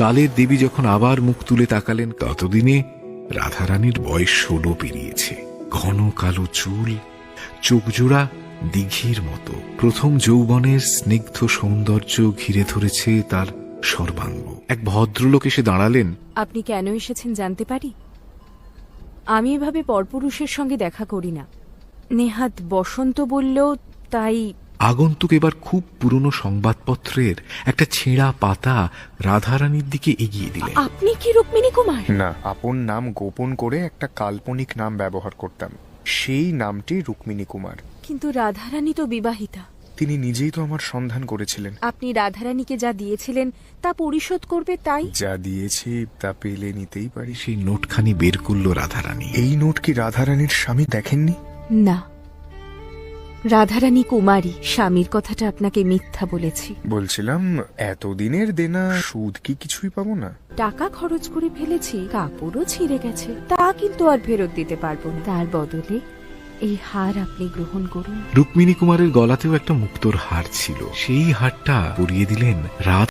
কালের দেবী যখন আবার মুখ তুলে তাকালেন, ততদিনে রাধারানীর বয়স 16 পেরিয়েছে। ঘন কালো চুল, চোখজোড়া দিঘির মতো। প্রথম যৌবনের স্নিগ্ধ সৌন্দর্য ঘিরে ধরেছে তার সর্বাঙ্গ। এক ভদ্রলোক এসে দাঁড়ালেন। আপনি কেন এসেছেন জানতে পারি? আমি এভাবে পরপুরুষের সঙ্গে দেখা করি না। নেহাত বসন্ত বলল, তাই। আগন্তুক এবার খুব পুরনো সংবাদপত্রের একটা ছেঁড়া পাতা রাধারানীর দিকে এগিয়ে দিলেন। আপনি কি রুক্মিণী কুমার? না, আপন নাম গোপন করে একটা কাল্পনিক নাম ব্যবহার করতাম, সেই নামটি রুক্মিণী কুমার। কিন্তু রাধারানী তো বিবাহিতা। তিনি নিজেই তো আমার সন্ধান করেছিলেন। আপনি রাধারানীকে যা দিয়েছিলেন তা পরিশোধ করবে, তাই? যা দিয়েছি তা পেলে নিতেই পারি। সেই নোটখানি বের করল রাধারানী। এই নোট কি রাধারানীর স্বামী দেখেননি? না, রাধারানী কুমারী। স্বামীর কথাটা আপনাকে মিথ্যা বলেছি। বলছিলাম, এতদিনের দেনা সুদ কি কিছুই পাবো না? টাকা খরচ করে ফেলেছি, কাপড়ও ছিঁড়ে গেছে, তা কিন্তু আর ফেরত দিতে পারবো না। তার বদলে এই হার আপনি গ্রহণ করুন। রুক্মিণী কুমারের গলাতেও একটা মুক্তোর হার ছিল। সেই হারটা পরিয়ে দিলেন রাত